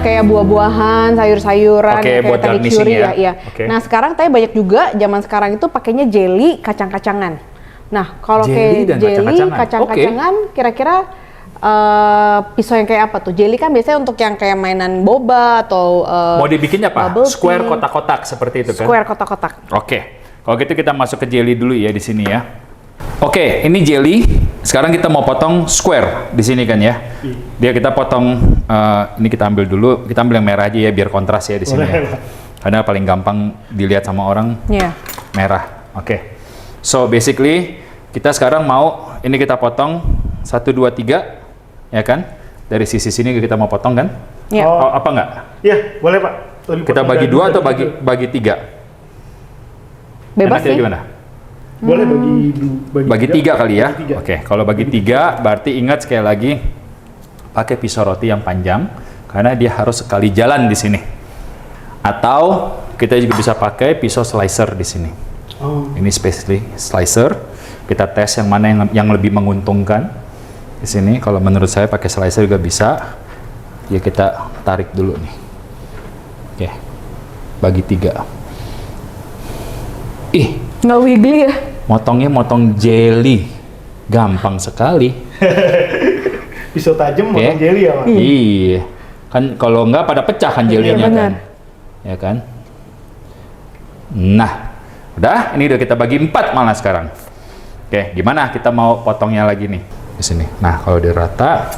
kayak buah-buahan, sayur-sayuran, Oke, kayak buat tadi garnishing curry ya. iya. Oke. Nah sekarang tapi banyak juga zaman sekarang itu pakainya jelly kacang-kacangan. Nah kalau Jelly dan kayak jelly kacang-kacangan. kacang-kacangan, kira-kira pisau yang kayak apa tuh? Jelly kan biasanya untuk yang kayak mainan boba atau Mau dibikinnya apa? bubble Square tea. kotak-kotak seperti itu kan? Square kotak-kotak. Oke, kalau gitu kita masuk ke jelly dulu ya di sini ya. Oke, ini jelly. Sekarang kita mau potong square di sini kan ya. Dia kita potong. Ini kita ambil dulu. Kita ambil yang merah aja ya biar kontras ya di sini. Ya. Karena paling gampang dilihat sama orang Iya. merah. Oke. So basically kita sekarang mau ini kita potong 1, 2, 3 ya kan? Dari sisi sini kita mau potong kan? Iya. Oh, apa enggak? Iya, boleh Pak. Kita bagi 2 atau bagi 3? Bebas Enaknya sih. gimana? Boleh Bagi 3 kali ya. Bagi tiga. Oke, kalau bagi 3 berarti ingat sekali lagi pakai pisau roti yang panjang karena dia harus sekali jalan di sini. Atau kita juga bisa pakai pisau slicer di sini. Oh. Ini specially slicer. Kita tes yang mana yang lebih menguntungkan di sini. Kalau menurut saya pakai slicer juga bisa. Ya kita tarik dulu nih. Oke, bagi 3. Ih, Nggak wiggly ya? motongnya motong jelly, gampang sekali. Pisau tajam Oke. motong jelly ya Pak? Iya, kan kalau nggak pada pecah kan jelinya benar. kan, ya kan? Nah, udah, ini udah kita bagi 4 malah sekarang. Oke, gimana kita mau potongnya lagi nih di sini. Nah, kalau udah rata,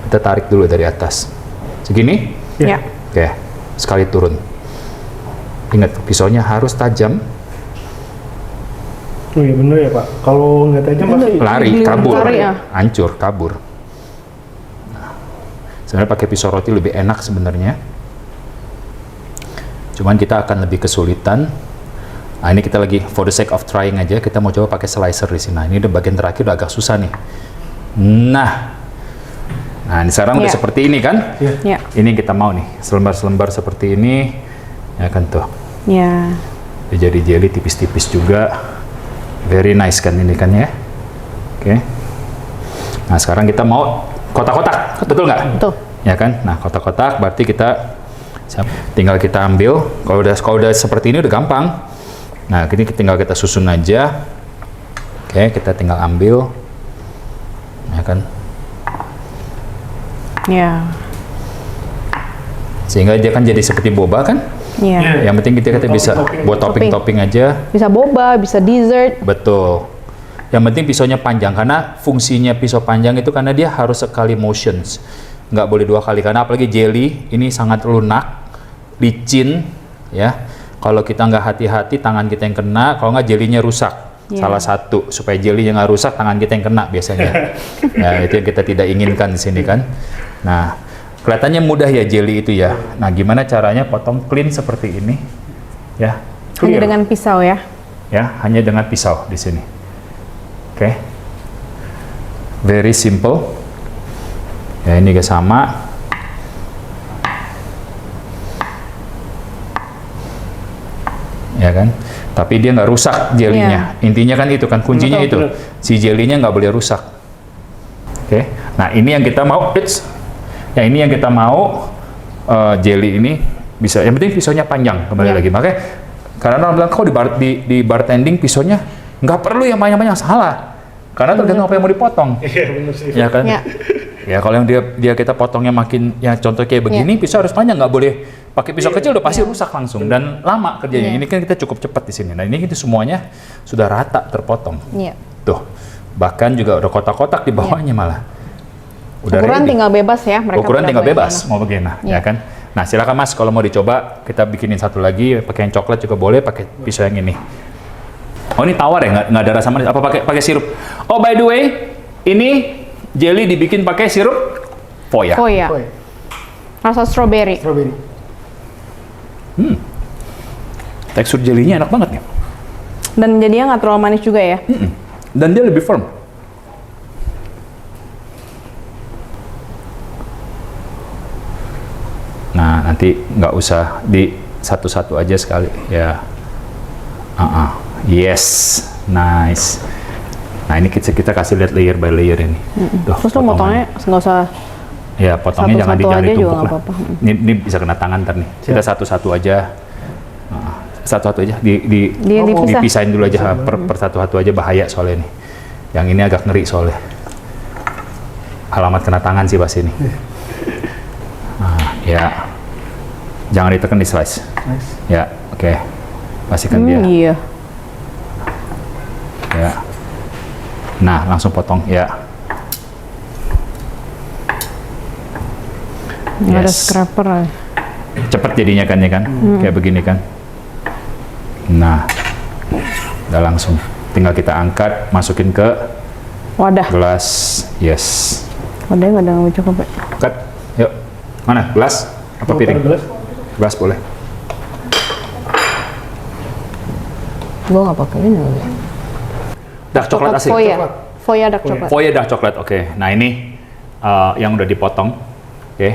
kita tarik dulu dari atas. Segini? Iya. Oke, sekali turun. Ingat, pisaunya harus tajam. Oh iya bener ya Pak. Kalau nggak tajam pasti Lari, kabur, Lari, ya. hancur, kabur. Nah, sebenarnya pakai pisau roti lebih enak sebenarnya. Cuman kita akan lebih kesulitan. Nah, ini kita lagi for the sake of trying aja, kita mau coba pakai slicer di sini. Nah, ini udah bagian terakhir udah agak susah nih. Nah, ini sekarang udah Iya. seperti ini kan? Iya. Ini kita mau nih, selembar-selembar seperti ini, ya kan tuh. Iya. Dia jadi jelly tipis-tipis juga. Very nice kan ini kan ya. Oke. Nah sekarang kita mau kotak-kotak, betul nggak? Betul. Ya kan. Nah kotak-kotak berarti kita tinggal kita ambil. Kalau udah seperti ini udah gampang. Nah ini tinggal kita susun aja. Oke, kita tinggal ambil. Ya kan. Iya. Sehingga dia kan jadi seperti boba kan. Iya. Yang penting kita bisa buat topping-topping aja. Bisa boba, bisa dessert. Betul. Yang penting pisaunya panjang karena fungsinya pisau panjang itu karena dia harus sekali motions, nggak boleh 2 kali karena apalagi jelly ini sangat lunak, licin, ya. Kalau kita nggak hati-hati tangan kita yang kena, kalau nggak jellynya rusak. Yeah. Salah satu supaya jellynya nggak rusak tangan kita yang kena biasanya. Nah itu yang kita tidak inginkan di sini kan. Nah kelihatannya mudah ya jelly itu ya. Nah gimana caranya potong clean seperti ini, ya. Hanya Clear. dengan pisau ya. Ya, hanya dengan pisau di sini. Oke. Very simple. Ya, ini juga sama. Ya kan? Tapi dia nggak rusak jelinya. Intinya kan itu kan kuncinya itu. Betul. Si jelinya nggak boleh rusak. Oke. Nah, ini yang kita mau. Ya, ini yang kita mau jelly ini bisa. Yang penting pisaunya panjang kembali lagi. Makanya karena orang bilang kok di bartending pisaunya nggak perlu yang panjang-panjang, salah. Karena tergantung apa yang mau dipotong. Iya bener sih. Ya kan? Ya. Ya kalau yang dia kita potongnya makin ya contoh kayak begini pisau harus panjang, nggak boleh pakai pisau kecil udah pasti rusak langsung dan lama kerjanya. Ini kan kita cukup cepat di sini. Nah ini itu semuanya sudah rata terpotong. Iya. Tuh bahkan juga udah kotak-kotak di bawahnya malah. Udah Ukuran ready. tinggal bebas ya mereka. Ukuran tinggal berapa yang bebas mana. mau bagaimana, Iya. ya kan? Nah silakan Mas kalau mau dicoba kita bikinin satu lagi pakai yang coklat juga boleh, pakai pisau yang ini. Oh ini tawar ya, nggak ada rasa manis. Apa pakai sirup? Oh by the way, ini jelly dibikin pakai sirup foya. Oh iya. Oh, iya. Rasa strawberry. Strawberry. Tekstur jelinya enak banget nih. Dan jadinya nggak terlalu manis juga ya. Dan dia lebih firm. Nah nanti nggak usah di satu-satu aja sekali ya. Yes, nice. Nah ini kita kasih lihat layer by layer ini. Tuh, Terus lo potongan. motongnya nggak usah Ya, potongnya jangan Satu-satu aja juga ditumpuk nggak lah. apa-apa. Ini bisa kena tangan ntar nih. Kita satu-satu aja. Nah, satu-satu aja Dipisah. dipisahin dulu aja per satu-satu aja, bahaya soalnya nih. Yang ini agak ngeri soalnya. Alamat kena tangan sih pas ini. Nah, ya. Jangan ditekan, di slice. Nice. Ya, oke. Pastikan dia. Iya. Ya. Nah, langsung potong ya. Nggak ada Yes. scraper. Cepet jadinya kan ya kan, kayak begini kan. Nah, udah langsung. Tinggal kita angkat, masukin ke Wadah. gelas. Yes. Wadahnya nggak ada yang cukup. Angkat. Yuk. Mana? Gelas? Apa Mau piring? taruh gelas? Gelas boleh. Gue nggak pakai ini. Dark coklat asli. Foya. Coklat. Foya dark coklat. Foya dark coklat. Oke. Nah, ini yang udah dipotong. Oke.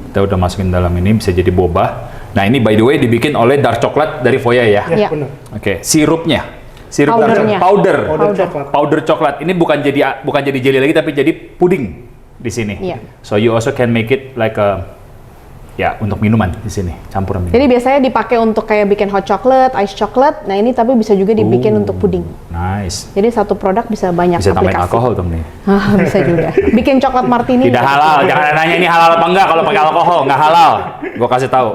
Kita udah masukin dalam ini, bisa jadi boba. Nah, ini by the way dibikin oleh dark coklat dari Foya ya. Iya. Benar. Oke, sirupnya. Sirup dark Powdernya. coklat. Powder. Powder coklat. Powder coklat. Ini bukan jadi jelly lagi, tapi jadi puding di sini. Iya. So you also can make it like a, ya, untuk minuman di sini, campuran minuman. Jadi biasanya dipakai untuk kayak bikin hot chocolate, ice chocolate. Nah ini tapi bisa juga dibikin untuk puding. Nice. Jadi satu produk bisa banyak Bisa tambahin aplikasi. alkohol dong nih. Ah, bisa juga. Bikin coklat martini. Tidak halal, jangan nanya ini halal apa enggak kalau pakai alkohol, nggak halal. Gue kasih tahu.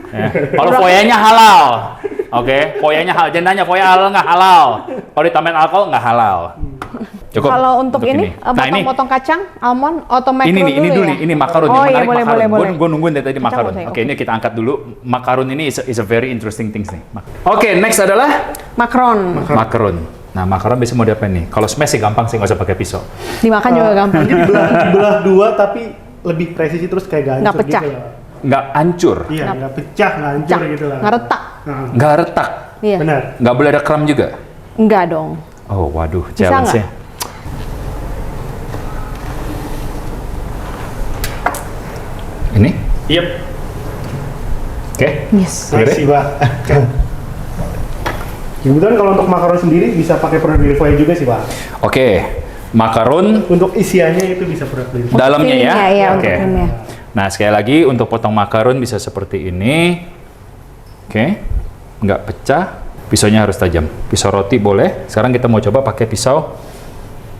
Ya. Kalau foyanya halal, oke, foyanya halal. Jangan nanya foya halal nggak halal. Kalau ditambahin alkohol nggak halal. Cukup. Kalau untuk ini, potong-potong kacang, almond, atau macaron ini dulu ya? nih, ini makaron. Oh yang iya, menarik boleh, makaron. boleh. Gue nungguin dari tadi Kacang makaron. boleh, Oke, oke. ini kita angkat dulu. Makaron ini is a very interesting things nih. Oke, next adalah Macaron. makaron. Nah, makaron biasa mau diapain nih? Kalau smash sih gampang sih, nggak usah pakai pisau. Dimakan juga gampang. Ini dibelah dua tapi lebih presisi terus kayak Nggak gancur pecah. gitu lah. Nggak hancur, Iya, nggak pecah, nggak hancur Cak, gitu lah. nggak retak. Nah, nggak retak, Iya. benar. nggak boleh ada kram juga. Enggak dong. Oh, waduh, Bisa challenge-nya. Ini? Yep. Oke. Yes. Oke. Nice sih, Pak. Kemudian kalau untuk makaron sendiri bisa pakai produk dari Foya juga sih, Pak. Oke. Makaron Untuk isiannya itu bisa produk dari Foya. dalamnya ya. Filmnya, ya, Oke. untuk filmnya. Nah, sekali lagi untuk potong makaron bisa seperti ini. Oke. Nggak pecah. Pisaunya harus tajam. Pisau roti boleh. Sekarang kita mau coba pakai pisau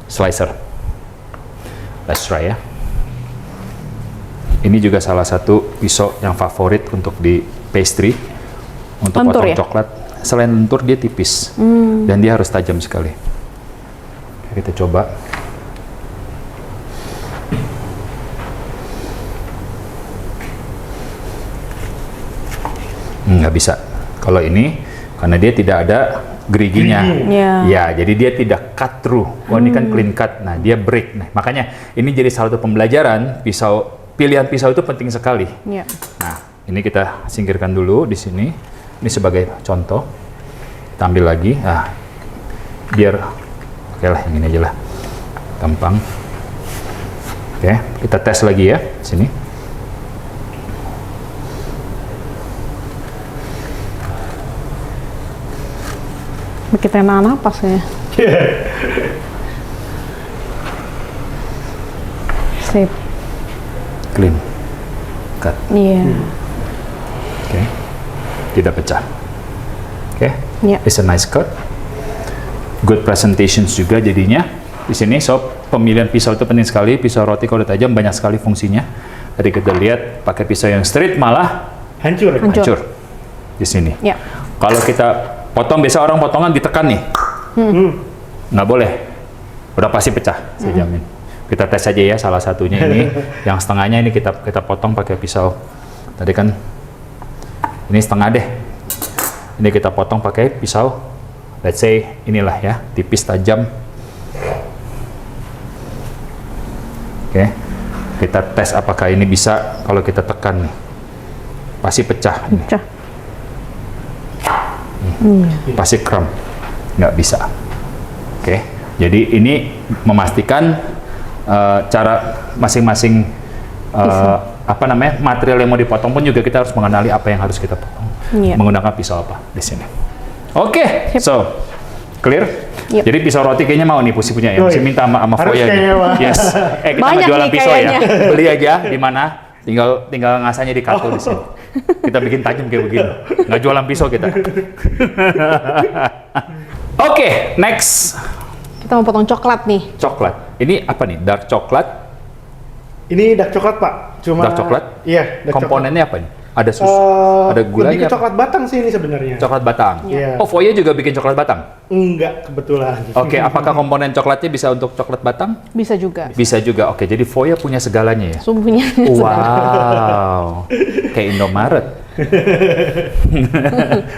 slicer. Let's try ya. Ini juga salah satu pisau yang favorit untuk di pastry. Untuk Lentur potong ya? coklat. Selain lentur, dia tipis. Dan dia harus tajam sekali. Oke, kita coba. Nggak bisa. Kalau ini, karena dia tidak ada geriginya. Iya. Ya, jadi dia tidak cut through. Wah, ini kan clean cut. Nah, dia break. Nah, makanya ini jadi salah satu pembelajaran pilihan pisau itu penting sekali. Iya. Nah, ini kita singkirkan dulu di sini. Ini sebagai contoh. Kita ambil lagi. Nah, biar oke lah, yang ini aja lah. Gampang. Oke, kita tes lagi ya. Sini. Kita nahan napas ya. Sip. Clean. Cut. Iya. Oke. Tidak pecah. Oke. Iya. It's a nice cut. Good presentations juga jadinya. Di sini, so pemilihan pisau itu penting sekali. Pisau roti kalau udah tajam banyak sekali fungsinya. Tadi kita lihat pakai pisau yang straight malah Hancur. Hancur. hancur. Di sini. Iya. Kalau kita potong, biasa orang potongan ditekan nih. Nggak boleh. Udah pasti pecah, saya jamin. Kita tes aja ya salah satunya ini. Yang setengahnya ini kita potong pakai pisau. Tadi kan ini setengah deh. Ini kita potong pakai pisau. Let's say inilah ya, tipis tajam. Oke. Kita tes apakah ini bisa kalau kita tekan nih. Pasti pecah. Ini. Pecah. Pasti kram, nggak bisa. Oke, jadi ini memastikan cara masing-masing apa namanya material yang mau dipotong pun juga kita harus mengenali apa yang harus kita potong Iya. menggunakan pisau apa di sini. Oke, so Clear? Yep. Jadi pisau roti kayaknya mau nih punya ya. Oh, Mesti iya. minta sama Harus Foya kayaknya, nih. Pak. Yes. Kita nggak Banyak jualan nih pisau kayaknya. ya. Beli aja di mana? Tinggal ngasahnya di kartu di sini. Kita bikin tajam kayak begini. Nggak jualan pisau kita. Oke, next. Kita mau potong coklat nih. Coklat. Ini apa nih? Dark coklat. Ini dark coklat, Pak. Cuma Dark coklat? Iya, dark Komponennya apa nih? Ada susu, coklat. ada gulanya. Lebih ke apa? coklat batang sih ini sebenarnya. Coklat batang. Iya. Oh, Foya juga bikin coklat batang. Enggak, kebetulan. Oke, apakah komponen coklatnya bisa untuk coklat batang? Bisa juga. Bisa juga. Oke, jadi Foya punya segalanya ya. Sumbunya. Wow, kayak Indomaret.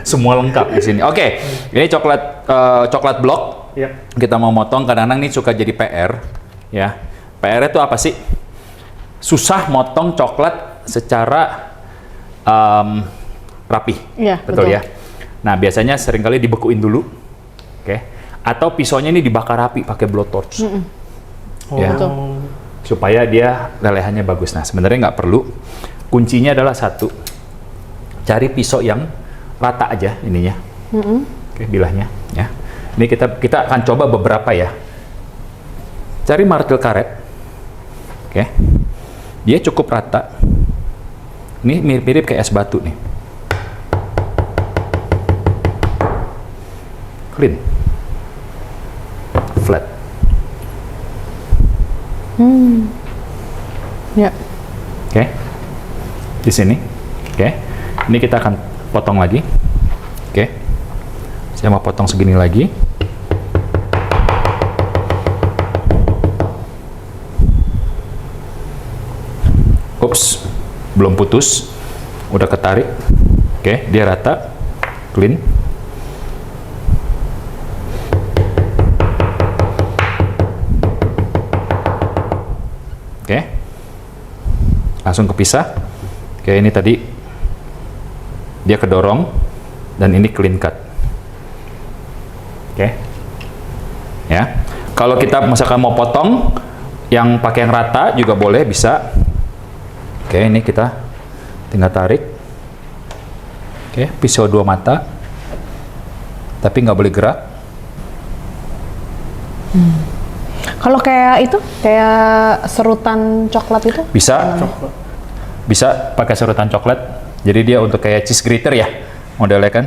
Semua lengkap di sini. Oke, ini coklat blok. Iya. Kita mau motong. Kadang-kadang ini suka jadi PR, ya. PR itu apa sih? Susah motong coklat secara rapi. Iya, betul betul. ya. Nah, biasanya seringkali dibekuin dulu, oke? Atau pisaunya ini dibakar api pakai blowtorch. Oh. Ya. Betul. Supaya dia lelehannya bagus. Nah, sebenarnya nggak perlu. Kuncinya adalah satu, cari pisau yang rata aja ininya. Oke, bilahnya. Ya. Ini kita akan coba beberapa ya. Cari martil karet. Oke. Dia cukup rata. Ini mirip-mirip kayak es batu nih. Clean. Flat. Ya. Oke, di sini. Oke, ini kita akan potong lagi. Oke, saya mau potong segini lagi. Ups, belum putus, udah ketarik. Oke, dia rata, clean. Oke, langsung kepisah. Oke, ini tadi dia kedorong dan ini clean cut. Oke, ya. Kalau kita misalkan mau potong yang pakai yang rata juga boleh, bisa. Oke, ini kita tinggal tarik. Oke, pisau 2 mata, tapi nggak boleh gerak. Kalau kayak itu, kayak serutan coklat itu? Bisa, bisa pakai serutan coklat. Jadi dia untuk kayak cheese grater ya, modelnya kan.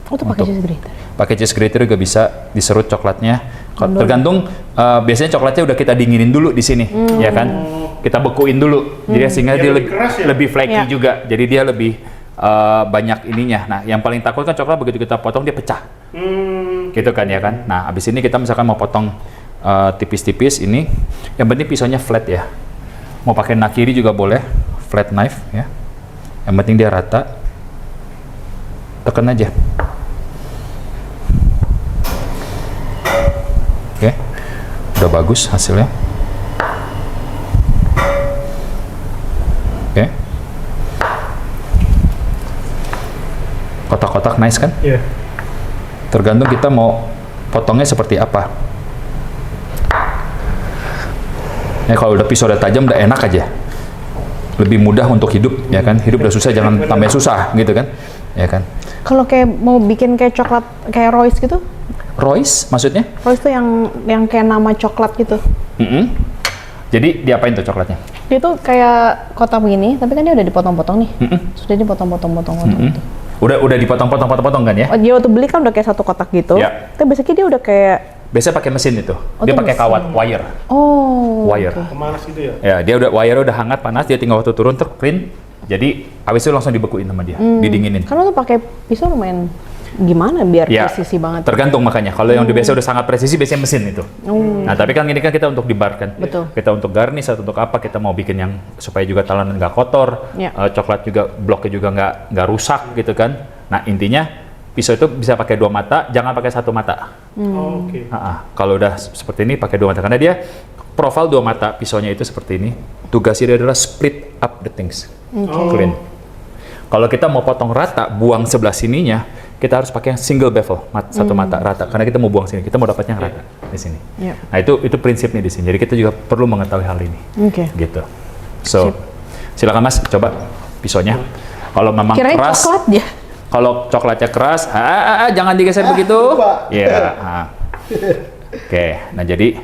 Oh, itu pakai cheese grater. Pakai cheese grater juga bisa diserut coklatnya. Tergantung, biasanya coklatnya udah kita dinginin dulu di sini, ya kan? Kita bekuin dulu, jadi sehingga dia lebih keras ya? lebih flaky Ya. juga. Jadi dia lebih banyak ininya. Nah, yang paling takut kan coklat begitu kita potong dia pecah, gitu kan ya kan? Nah, abis ini kita misalkan mau potong tipis-tipis ini, yang penting pisaunya flat ya. Mau pakai nakiri juga boleh, flat knife ya. Yang penting dia rata. Tekan aja. Oke, udah bagus hasilnya. Oke, kotak-kotak nice kan? Iya. Tergantung kita mau potongnya seperti apa. Ya, kalau udah pisau udah tajam udah enak aja. Lebih mudah untuk hidup, ya kan? Hidup udah susah, jangan tambah susah, gitu kan? Ya kan? Kalau kayak mau bikin kayak coklat, kayak Royce gitu? Royce maksudnya? Royce tuh yang kayak nama coklat gitu. Jadi diapain tuh coklatnya? Dia tuh kayak kotak begini, tapi kan dia udah dipotong-potong nih. Sudah dipotong-potong gitu. Udah dipotong-potong kan ya? Oh, dia waktu beli kan udah kayak satu kotak gitu. Ya. Tapi basically dia udah kayak, Biasanya pakai mesin itu. Oh, Dia itu pakai mesin. kawat wire. oh. Wire. oke. Pemanas gitu ya? Ya, dia udah wire udah hangat panas, dia tinggal waktu turun clean. Jadi habis itu langsung dibekuin sama dia, didinginin. Karena tuh pakai pisau lumayan gimana biar Ya, presisi banget. tergantung makanya. Kalau yang biasa udah sangat presisi, biasanya mesin itu. Nah, tapi kan ini kan kita untuk dibar kan. Betul. Kita untuk garnish atau untuk apa, kita mau bikin yang supaya juga talenan nggak kotor, Ya. coklat juga, bloknya juga nggak rusak gitu kan. Nah, intinya pisau itu bisa pakai 2 mata, jangan pakai 1 mata. Oh, oke. Kalau udah seperti ini pakai 2 mata, karena dia profil 2 mata pisaunya itu seperti ini. Tugasnya dia adalah split up the things, clean. Kalau kita mau potong rata, buang sebelah sininya, kita harus pakai yang single bevel, 1 mata rata, karena kita mau buang sini, kita mau dapatnya yang rata di sini. Iya. Nah, itu prinsipnya di sini. Jadi kita juga perlu mengetahui hal ini, Oke. gitu. So, silakan Mas, coba pisaunya. Kalau memang Kirain keras, coklat ya? Kalau coklatnya keras, jangan digeser begitu. Pak. Ya. Oke, nah jadi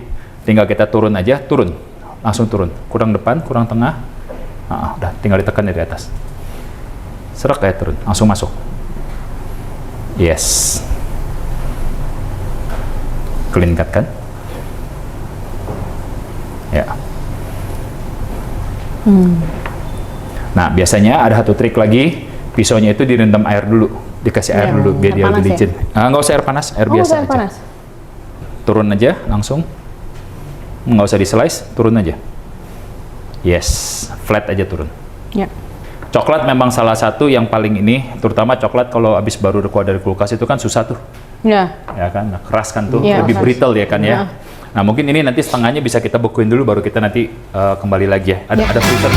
tinggal kita turun aja, turun. Langsung turun. Kurang depan, kurang tengah. Udah, tinggal ditekan dari atas. Serak kayak turun, langsung masuk. Yes. Clean cut kan? Ya. Nah, biasanya ada satu trik lagi, pisaunya itu direndam air dulu, dikasih air Iya, dulu biar air dia panas lebih licin. Nggak usah air panas, air Oh, biasa air aja. panas. Turun aja langsung, nggak usah di slice, turun aja. Yes, flat aja turun. Ya. Coklat memang salah satu yang paling ini, terutama coklat kalau habis baru keluar dari kulkas itu kan susah tuh, Ya. ya kan, nah, keras kan tuh, Iya, lebih keras. brittle ya kan ya. Ya. Nah mungkin ini nanti setengahnya bisa kita bekuin dulu, baru kita nanti kembali lagi ya. Ada Ya. freezer.